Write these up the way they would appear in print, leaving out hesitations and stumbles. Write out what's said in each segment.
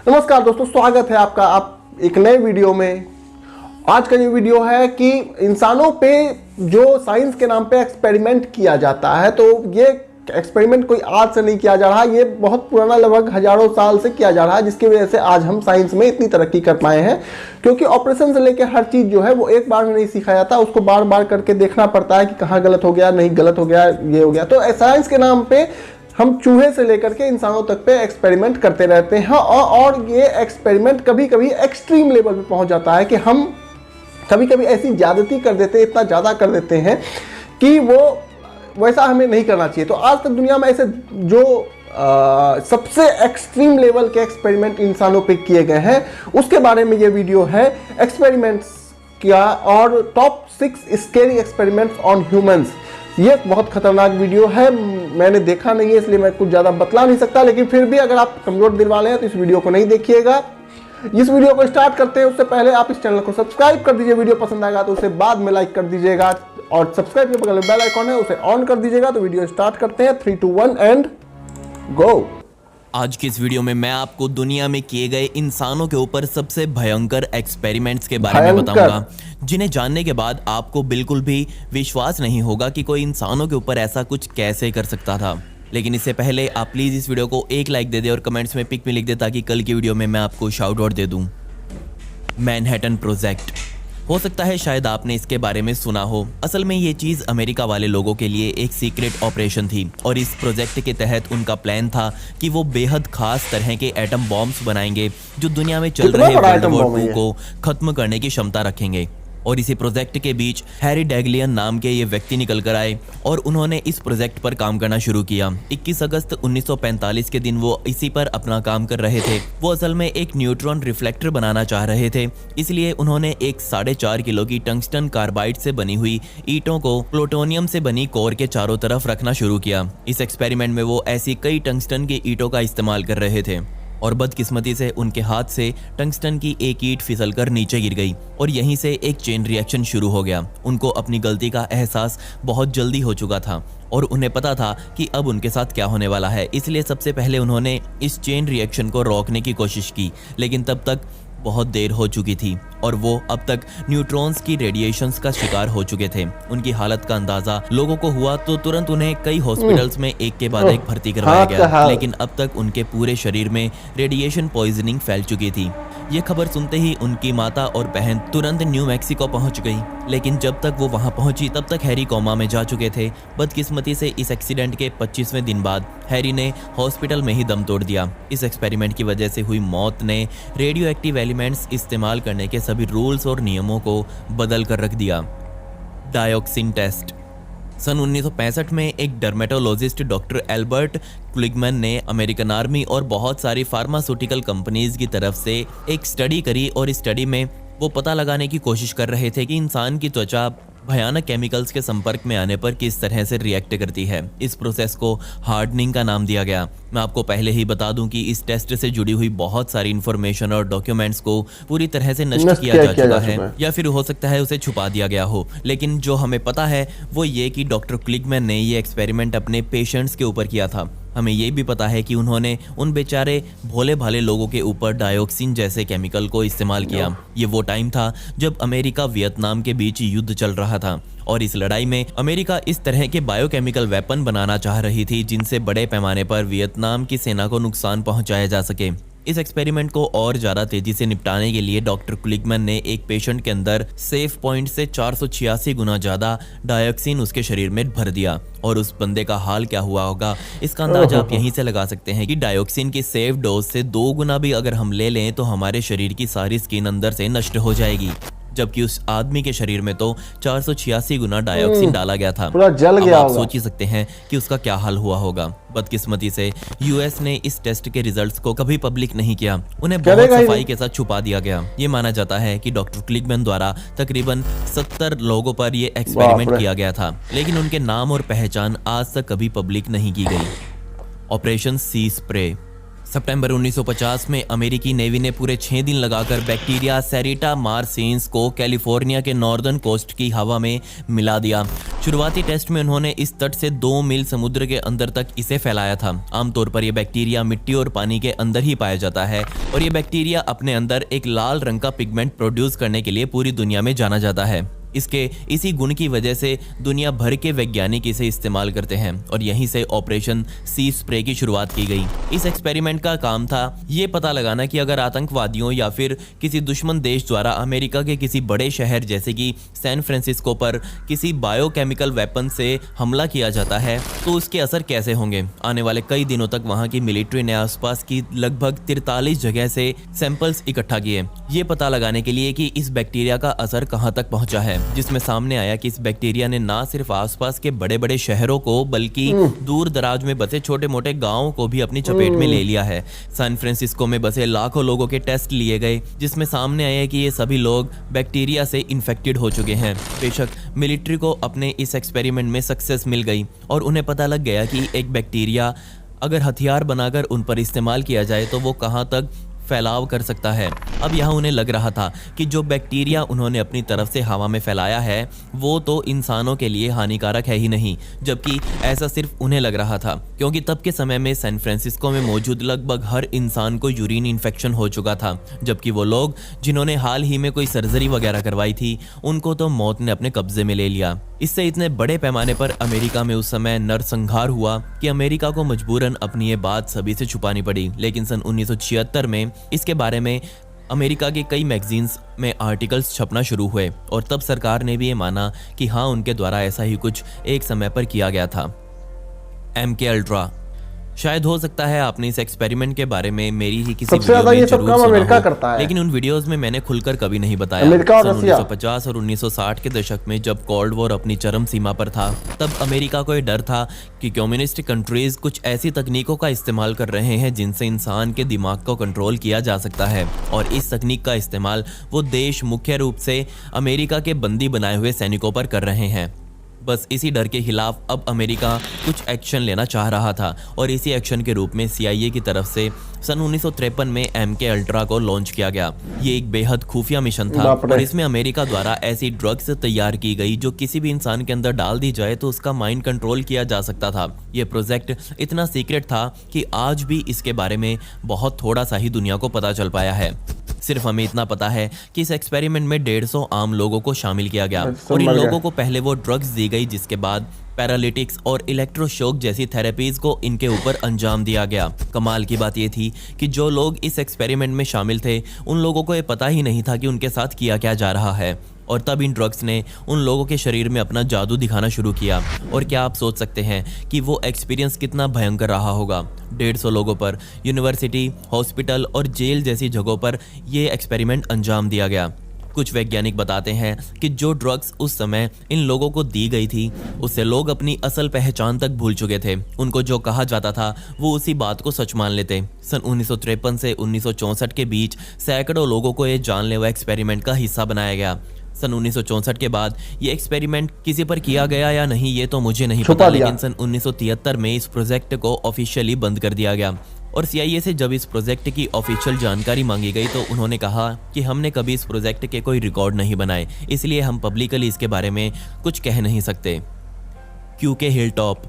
नमस्कार दोस्तों, स्वागत है आपका आप एक नए वीडियो में। आज का ये वीडियो है कि इंसानों पे जो साइंस के नाम पे एक्सपेरिमेंट किया जाता है, तो ये एक्सपेरिमेंट कोई आज से नहीं किया जा रहा, ये बहुत पुराना, लगभग हजारों साल से किया जा रहा है, जिसकी वजह से आज हम साइंस में इतनी तरक्की कर पाए हैं। क्योंकि ऑपरेशन से लेकर हर चीज जो है वो एक बार में नहीं सिखाया जाता, उसको बार बार करके देखना पड़ता है कि कहाँ गलत हो गया, नहीं गलत हो गया, ये हो गया। तो साइंस के नाम पे हम चूहे से लेकर के इंसानों तक पे एक्सपेरिमेंट करते रहते हैं और ये एक्सपेरिमेंट कभी कभी एक्सट्रीम लेवल पे पहुंच जाता है कि हम कभी कभी ऐसी ज्यादती कर देते हैं, इतना ज़्यादा कर देते हैं कि वो वैसा हमें नहीं करना चाहिए। तो आज तक दुनिया में ऐसे जो सबसे एक्सट्रीम लेवल के एक्सपेरिमेंट इंसानों पे किए गए हैं, उसके बारे में ये वीडियो है। एक्सपेरिमेंट्स किया और top 6 scary experiments on humans. ये बहुत खतरनाक वीडियो है, मैंने देखा नहीं है इसलिए मैं कुछ ज़्यादा बतला नहीं सकता, लेकिन फिर भी अगर आप कमजोर दिल वाले हैं तो इस वीडियो को नहीं देखिएगा। इस वीडियो को स्टार्ट करते हैं उससे पहले आप इस चैनल को सब्सक्राइब कर दीजिए, वीडियो पसंद आएगा तो उसे बाद में लाइक कर दीजिएगा और सब्सक्राइब के बगल में बेल आइकॉन है उसे ऑन कर दीजिएगा। तो वीडियो स्टार्ट करते हैं, 3, 2, 1 एंड गो। आज की इस वीडियो में मैं आपको दुनिया में किए गए इंसानों के ऊपर सबसे भयंकर एक्सपेरिमेंट्स के बारे में बताऊंगा, जिन्हें जानने के बाद आपको बिल्कुल भी विश्वास नहीं होगा कि कोई इंसानों के ऊपर ऐसा कुछ कैसे कर सकता था। लेकिन इससे पहले आप प्लीज़ इस वीडियो को एक लाइक दे दे और कमेंट्स में पिक में लिख दे, ताकि कल की वीडियो में मैं आपको शाउट आउट दे दूँ। मैनहट्टन प्रोजेक्ट, हो सकता है शायद आपने इसके बारे में सुना हो। असल में ये चीज़ अमेरिका वाले लोगों के लिए एक सीक्रेट ऑपरेशन थी और इस प्रोजेक्ट के तहत उनका प्लान था कि वो बेहद खास तरह के एटम बॉम्ब्स बनाएंगे जो दुनिया में चल रहे वर्ल्ड वॉर 2 को खत्म करने की क्षमता रखेंगे। और इसी प्रोजेक्ट के बीच हैरी डैगलियन नाम के ये व्यक्ति निकल कर आए और उन्होंने इस प्रोजेक्ट पर काम करना शुरू किया। 21 अगस्त 1945 के दिन वो इसी पर अपना काम कर रहे थे। वो असल में एक न्यूट्रॉन रिफ्लेक्टर बनाना चाह रहे थे, इसलिए उन्होंने एक 4.5 किलो की टंगस्टन कार्बाइड से बनी हुई ईंटों को प्लूटोनियम से बनी कोर के चारों तरफ रखना शुरू किया। इस एक्सपेरिमेंट में वो ऐसी कई टंगस्टन की ईंटों का इस्तेमाल कर रहे थे और बदकिस्मती से उनके हाथ से टंगस्टन की एक ईंट फिसलकर नीचे गिर गई और यहीं से एक चेन रिएक्शन शुरू हो गया। उनको अपनी गलती का एहसास बहुत जल्दी हो चुका था और उन्हें पता था कि अब उनके साथ क्या होने वाला है, इसलिए सबसे पहले उन्होंने इस चेन रिएक्शन को रोकने की कोशिश की, लेकिन तब तक बहुत देर हो चुकी थी और वो अब तक न्यूट्रॉन्स की रेडिएशंस का शिकार हो चुके थे। उनकी हालत का अंदाजा लोगों को हुआ तो तुरंत उन्हें कई हॉस्पिटल्स में एक के बाद एक भर्ती करवाया गया, लेकिन अब तक उनके पूरे शरीर में रेडिएशन पॉइजनिंग फैल चुकी थी। ये खबर सुनते ही उनकी माता और बहन तुरंत न्यू मैक्सिको पहुंच गई, लेकिन जब तक वो वहां पहुंची तब तक हैरी कोमा में जा चुके थे। बदकिस्मती से इस एक्सीडेंट के 25वें दिन बाद हैरी ने हॉस्पिटल में ही दम तोड़ दिया। इस एक्सपेरिमेंट की वजह से हुई मौत ने रेडियो एक्टिव एलिमेंट्स इस्तेमाल करने के सभी रूल्स और नियमों को बदल कर रख दिया। डायोक्सिन टेस्ट, सन 1965 में एक डर्मेटोलॉजिस्ट डॉक्टर एल्बर्ट क्लिगमैन ने अमेरिकन आर्मी और बहुत सारी फार्मास्यूटिकल कंपनीज की तरफ से एक स्टडी करी और इस स्टडी में वो पता लगाने की कोशिश कर रहे थे कि इंसान की त्वचा भयानक केमिकल्स के संपर्क में आने पर किस तरह से रिएक्ट करती है। इस प्रोसेस को हार्डनिंग का नाम दिया गया। मैं आपको पहले ही बता दूं कि इस टेस्ट से जुड़ी हुई बहुत सारी इंफॉर्मेशन और डॉक्यूमेंट्स को पूरी तरह से नष्ट किया जा चुका है या फिर हो सकता है उसे छुपा दिया गया हो, लेकिन जो हमें पता है वो ये कि डॉक्टर क्लिगमैन ने ये एक्सपेरिमेंट अपने पेशेंट्स के ऊपर किया था। हमें ये भी पता है कि उन्होंने उन बेचारे भोले भाले लोगों के ऊपर डायोक्सिन जैसे केमिकल को इस्तेमाल किया। ये वो टाइम था जब अमेरिका वियतनाम के बीच युद्ध चल रहा था और इस लड़ाई में अमेरिका इस तरह के बायोकेमिकल वेपन बनाना चाह रही थी जिनसे बड़े पैमाने पर वियतनाम की सेना को नुकसान पहुंचाया जा सके। इस एक्सपेरिमेंट को और ज्यादा तेजी से निपटाने के लिए डॉक्टर क्लिगमैन ने एक पेशेंट के अंदर सेफ पॉइंट से 486 गुना ज्यादा डायोक्सिन उसके शरीर में भर दिया और उस बंदे का हाल क्या हुआ होगा इसका अंदाजा आप यहीं से लगा सकते हैं कि डायोक्सिन की सेफ डोज से 2 गुना भी अगर हम ले लें तो हमारे शरीर की सारी स्किन अंदर से नष्ट हो जाएगी, जबकि उस आदमी के शरीर में तो 486 गुना डायोक्सिन डाला गया था। पूरा जल गया आप होगा। सोच ही सकते हैं कि उसका क्या हाल हुआ होगा। बदकिस्मती से यूएस ने इस टेस्ट के रिजल्ट्स को कभी पब्लिक नहीं किया, उन्हें बहुत सफाई के साथ छुपा दिया गया। ये माना जाता है कि डॉक्टर क्लिगमैन द्वारा तकरीबन 70 लोगों पर ये एक्सपेरिमेंट किया गया था, लेकिन उनके नाम और पहचान आज तक कभी पब्लिक नहीं की गई। ऑपरेशन सी स्प्रे, सितंबर 1950 में अमेरिकी नेवी ने पूरे 6 दिन लगाकर बैक्टीरिया सेरिटा मार्सेंस को कैलिफोर्निया के नॉर्दर्न कोस्ट की हवा में मिला दिया। शुरुआती टेस्ट में उन्होंने इस तट से 2 मील समुद्र के अंदर तक इसे फैलाया था। आमतौर पर यह बैक्टीरिया मिट्टी और पानी के अंदर ही पाया जाता है और यह बैक्टीरिया अपने अंदर एक लाल रंग का पिगमेंट प्रोड्यूस करने के लिए पूरी दुनिया में जाना जाता है। इसके इसी गुण की वजह से दुनिया भर के वैज्ञानिक इसे इस्तेमाल करते हैं और यहीं से ऑपरेशन सी स्प्रे की शुरुआत की गई। इस एक्सपेरिमेंट का काम था ये पता लगाना कि अगर आतंकवादियों या फिर किसी दुश्मन देश द्वारा अमेरिका के किसी बड़े शहर जैसे कि सैन फ्रांसिस्को पर किसी बायोकेमिकल वेपन से हमला किया जाता है तो उसके असर कैसे होंगे। आने वाले कई दिनों तक वहां की मिलिट्री ने आसपास की लगभग 43 जगह से सैंपल्स इकट्ठा किए ये पता लगाने के लिए कि इस बैक्टीरिया का असर कहां तक पहुंचा है, जिसमें सामने आया कि इस बैक्टीरिया ने ना सिर्फ आसपास के बड़े बड़े शहरों को बल्कि दूर दराज में बसे छोटे मोटे गांवों को भी अपनी चपेट में ले लिया है। सैन फ्रांसिस्को में बसे लाखों लोगों के टेस्ट लिए गए जिसमें सामने आया कि ये सभी लोग बैक्टीरिया से इन्फेक्टेड हो चुके हैं। बेशक मिलिट्री को अपने इस एक्सपेरिमेंट में सक्सेस मिल गई और उन्हें पता लग गया कि एक बैक्टीरिया अगर हथियार बनाकर उन पर इस्तेमाल किया जाए तो वो कहां तक फैलाव कर सकता है। अब यहाँ उन्हें लग रहा था कि जो बैक्टीरिया उन्होंने अपनी तरफ से हवा में फैलाया है वो तो इंसानों के लिए हानिकारक है ही नहीं, जबकि ऐसा सिर्फ उन्हें लग रहा था क्योंकि तब के समय में सैन फ्रांसिस्को में मौजूद लगभग हर इंसान को यूरिन इन्फेक्शन हो चुका था, जबकि वो लोग जिन्होंने हाल ही में कोई सर्जरी वगैरह करवाई थी उनको तो मौत ने अपने कब्जे में ले लिया। इससे इतने बड़े पैमाने पर अमेरिका में उस समय नरसंहार हुआ कि अमेरिका को मजबूरन अपनी ये बात सभी से छुपानी पड़ी। लेकिन सन 1976 में इसके बारे में अमेरिका के कई मैगजीन्स में आर्टिकल्स छपना शुरू हुए और तब सरकार ने भी ये माना कि हाँ उनके द्वारा ऐसा ही कुछ एक समय पर किया गया था। MK अल्ट्रा, शायद हो सकता है आपने इस एक्सपेरिमेंट के बारे में मेरी ही किसी वीडियो में जरूर सुना हो, लेकिन उन वीडियोस में मैंने खुलकर कभी नहीं बताया। सन 1950 और 1960 के दशक में जब कोल्ड वॉर अपनी चरम सीमा पर था तब अमेरिका को यह डर था कि कम्युनिस्ट कंट्रीज कुछ ऐसी तकनीकों का इस्तेमाल कर रहे हैं जिनसे इंसान के दिमाग को कंट्रोल किया जा सकता है और इस तकनीक का इस्तेमाल वो देश मुख्य रूप से अमेरिका के बंदी बनाए हुए सैनिकों पर कर रहे हैं। बस इसी डर के खिलाफ अब अमेरिका कुछ एक्शन लेना चाह रहा था और इसी एक्शन के रूप में CIA की तरफ से सन 1953 में MK अल्ट्रा को लॉन्च किया गया। ये एक बेहद खुफिया मिशन था और इसमें अमेरिका द्वारा ऐसी ड्रग्स तैयार की गई जो किसी भी इंसान के अंदर डाल दी जाए तो उसका माइंड कंट्रोल किया जा सकता था। ये प्रोजेक्ट इतना सीक्रेट था कि आज भी इसके बारे में बहुत थोड़ा सा ही दुनिया को पता चल पाया है। सिर्फ हमें इतना पता है कि इस एक्सपेरिमेंट में 150 आम लोगों को शामिल किया गया और इन लोगों को पहले वो ड्रग्स दी गई जिसके बाद पैरालिटिक्स और इलेक्ट्रोशॉक जैसी थेरेपीज को इनके ऊपर अंजाम दिया गया। कमाल की बात यह थी कि जो लोग इस एक्सपेरिमेंट में शामिल थे उन लोगों को ये पता ही नहीं था कि उनके साथ किया क्या जा रहा है और तब इन ड्रग्स ने उन लोगों के शरीर में अपना जादू दिखाना शुरू किया। और क्या आप सोच सकते हैं कि वो एक्सपीरियंस कितना भयंकर रहा होगा। 150 लोगों पर यूनिवर्सिटी, हॉस्पिटल और जेल जैसी जगहों पर ये एक्सपेरिमेंट अंजाम दिया गया। कुछ वैज्ञानिक बताते हैं कि जो ड्रग्स उस समय इन लोगों को दी गई थी उससे लोग अपनी असल पहचान तक भूल चुके थे। उनको जो कहा जाता था वो उसी बात को सच मान लेते। सन 1953 से 1964 के बीच सैकड़ों लोगों को ये जानलेवा एक्सपेरिमेंट का हिस्सा बनाया गया। सन 1964 के बाद ये एक्सपेरिमेंट किसी पर किया गया या नहीं ये तो मुझे नहीं पता, लेकिन सन 1973 में इस प्रोजेक्ट को ऑफिशियली बंद कर दिया गया और CIA से जब इस प्रोजेक्ट की ऑफिशियल जानकारी मांगी गई तो उन्होंने कहा कि हमने कभी इस प्रोजेक्ट के कोई रिकॉर्ड नहीं बनाए, इसलिए हम पब्लिकली इसके बारे में कुछ कह नहीं सकते। QK हिलटॉप,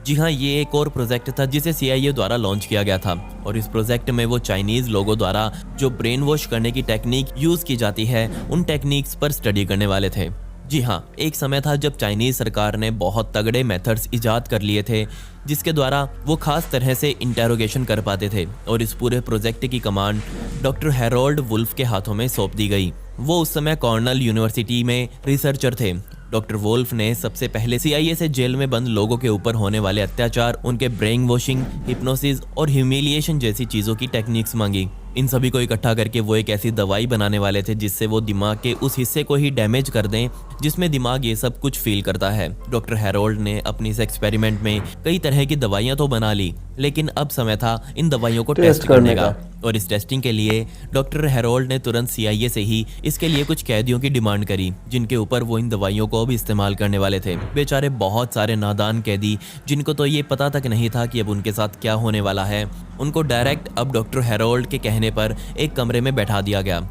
जी हाँ, ये एक और प्रोजेक्ट था जिसे CIA द्वारा लॉन्च किया गया था और इस प्रोजेक्ट में वो चाइनीज लोगों द्वारा जो ब्रेन वॉश करने की टेक्निक यूज की जाती है उन टेक्निक्स पर स्टडी करने वाले थे। जी हाँ, एक समय था जब चाइनीज सरकार ने बहुत तगड़े मेथड्स इजाद कर लिए थे जिसके द्वारा वो खास तरह से इंटेरोगेशन कर पाते थे और इस पूरे प्रोजेक्ट की कमांड डॉक्टर हैरोल्ड वुल्फ के हाथों में सौंप दी गई। वो उस समय कॉर्नेल यूनिवर्सिटी में रिसर्चर थे। डॉक्टर वोल्फ ने सबसे पहले CIA से जेल में बंद लोगों के ऊपर होने वाले अत्याचार, उनके ब्रेन वॉशिंग, हिप्नोसिस और ह्यूमिलिएशन जैसी चीज़ों की टेक्निक्स मांगी। इन सभी को इकट्ठा करके वो एक ऐसी दवाई बनाने वाले थे जिससे वो दिमाग के उस हिस्से को ही डैमेज कर दें जिसमें दिमाग ये सब कुछ फील करता है। डॉक्टर हैरोल्ड ने अपनी इस एक्सपेरिमेंट में कई तरह की दवाइयां तो बना ली, लेकिन अब समय था इन दवाइयों को टेस्ट करने का और इस टेस्टिंग के लिए डॉक्टर हेरोल्ड ने तुरंत CIA से ही इसके लिए कुछ कैदियों की डिमांड करी, जिनके ऊपर वो इन दवाइयों को भी इस्तेमाल करने वाले थे। बेचारे बहुत सारे नादान कैदी, जिनको तो ये पता तक नहीं था कि अब उनके साथ क्या होने वाला है, उनको डायरेक्ट अब डॉक्टर हेरोल्ड के कहने पर एक कमरे में बैठा दिया गया।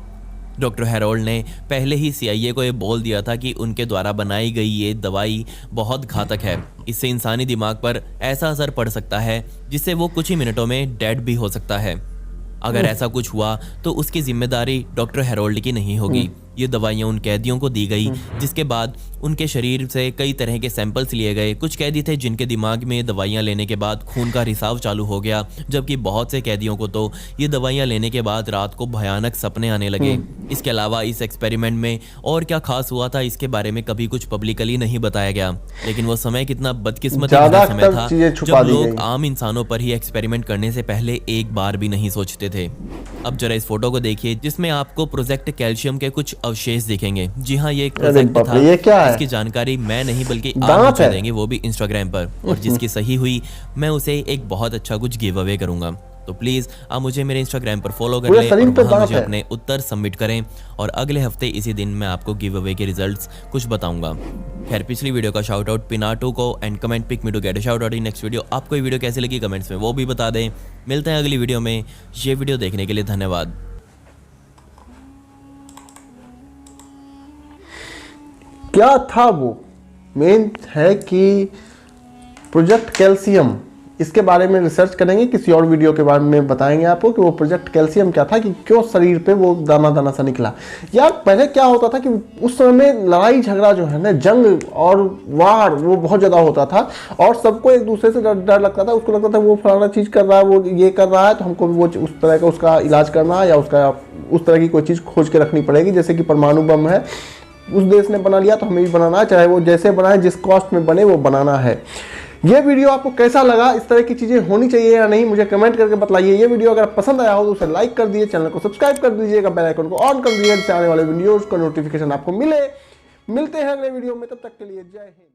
डॉक्टर हेरोल्ड ने पहले ही CIA को ये बोल दिया था कि उनके द्वारा बनाई गई ये दवाई बहुत घातक है। इससे इंसानी दिमाग पर ऐसा असर पड़ सकता है जिससे वो कुछ ही मिनटों में डेड भी हो सकता है। अगर ऐसा कुछ हुआ तो उसकी जिम्मेदारी डॉक्टर हेरोल्ड की नहीं होगी। ये दवाइयाँ उन कैदियों को दी गई, जिसके बाद उनके शरीर से कई तरह के सैंपल्स लिए गए। कुछ कैदी थे जिनके दिमाग में दवाइयाँ लेने के बाद खून का रिसाव चालू हो गया, जबकि बहुत से कैदियों को तो ये दवाइयाँ लेने के बाद रात को भयानक सपने आने लगे। इसके अलावा इस एक्सपेरिमेंट में और क्या खास हुआ था इसके बारे में कभी कुछ पब्लिकली नहीं बताया गया, लेकिन वो समय कितना बदकिस्मती भरा समय था जब लोग आम इंसानों पर ही एक्सपेरिमेंट करने से पहले एक बार भी नहीं सोचते थे। अब जरा इस फोटो को देखिए, जिसमें आपको प्रोजेक्ट कैल्शियम के कुछ अवशेष दिखेंगे। जी हाँ, ये एक प्रोजेक्ट था। ये क्या है? इसकी जानकारी मैं नहीं बल्कि आप मुझे देंगे, वो भी इंस्टाग्राम पर, और जिसकी सही हुई मैं उसे एक बहुत अच्छा कुछ गिव अवे करूंगा। तो प्लीज आप मुझे मेरे इंस्टाग्राम पर फॉलो कर लें और वहां मुझे अपने उत्तर सबमिट करें, और अगले हफ्ते इसी दिन मैं आपको गिव अवे के रिजल्ट्स कुछ बताऊंगा। खैर, पिछली वीडियो का शाउट आउट पिनाटो को and comment pick me to get a shout out in next video. आपको ये वीडियो कैसी लगी कमेंट्स में वो भी बता दें। मिलते हैं अगली वीडियो में। ये वीडियो देखने के लिए धन्यवाद। क्या था वो? मेन है कि प्रोजेक्ट कैल्शियम, इसके बारे में रिसर्च करेंगे, किसी और वीडियो के बारे में बताएंगे आपको कि वो प्रोजेक्ट कैल्शियम क्या था, कि क्यों शरीर पे वो दाना दाना सा निकला। यार पहले क्या होता था कि उस समय में लड़ाई झगड़ा जो है ना, जंग और वार, वो बहुत ज़्यादा होता था और सबको एक दूसरे से डर लगता था। उसको लगता था वो फलाना चीज़ कर रहा है, वो ये कर रहा है, तो हमको वो उस तरह का उसका इलाज करना है या उसका उस तरह की कोई चीज़ खोज के रखनी पड़ेगी। जैसे कि परमाणु बम है, उस देश ने बना लिया तो हमें भी बनाना है, चाहे वो जैसे बनाए, जिस कॉस्ट में बने वो बनाना है। ये वीडियो आपको कैसा लगा? इस तरह की चीजें होनी चाहिए या नहीं, मुझे कमेंट करके बताइए। ये वीडियो अगर पसंद आया हो तो उसे लाइक कर दीजिए, चैनल को सब्सक्राइब कर दीजिएगा, बेल आइकन को ऑन कर दीजिए, जिससे आने वाले वीडियोस का नोटिफिकेशन आपको मिले। मिलते हैं अगले वीडियो में, तब तक के लिए जय हिंद।